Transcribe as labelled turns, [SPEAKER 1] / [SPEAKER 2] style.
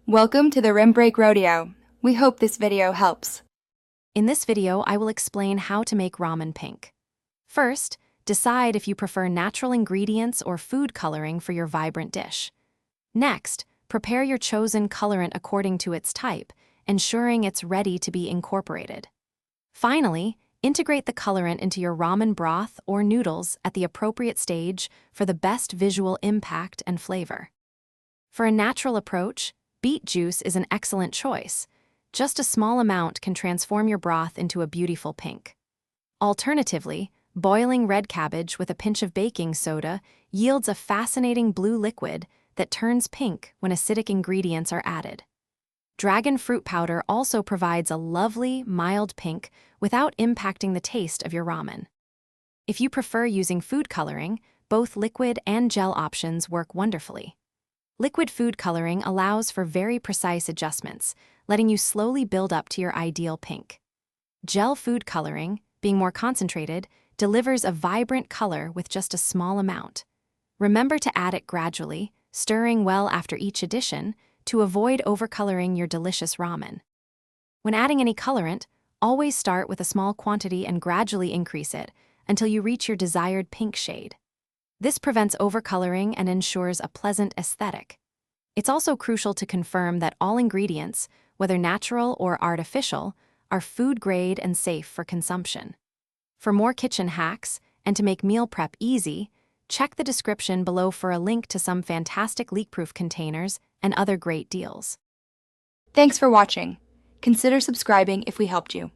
[SPEAKER 1] Welcome to the Rim Break Rodeo. We hope this video helps.
[SPEAKER 2] In this video, I will explain how to make ramen pink. First, decide if you prefer natural ingredients or food coloring for your vibrant dish. Next, prepare your chosen colorant according to its type, ensuring it's ready to be incorporated. Finally, integrate the colorant into your ramen broth or noodles at the appropriate stage for the best visual impact and flavor. For a natural approach, beet juice is an excellent choice. Just a small amount can transform your broth into a beautiful pink. Alternatively, boiling red cabbage with a pinch of baking soda yields a fascinating blue liquid that turns pink when acidic ingredients are added. Dragon fruit powder also provides a lovely, mild pink without impacting the taste of your ramen. If you prefer using food coloring, both liquid and gel options work wonderfully. Liquid food coloring allows for very precise adjustments, letting you slowly build up to your ideal pink. Gel food coloring, being more concentrated, delivers a vibrant color with just a small amount. Remember to add it gradually, stirring well after each addition, to avoid overcoloring your delicious ramen. When adding any colorant, always start with a small quantity and gradually increase it until you reach your desired pink shade. This prevents overcoloring and ensures a pleasant aesthetic. It's also crucial to confirm that all ingredients, whether natural or artificial, are food grade and safe for consumption. For more kitchen hacks and to make meal prep easy, check the description below for a link to some fantastic leak-proof containers and other great deals.
[SPEAKER 1] Thanks for watching. Consider subscribing if we helped you.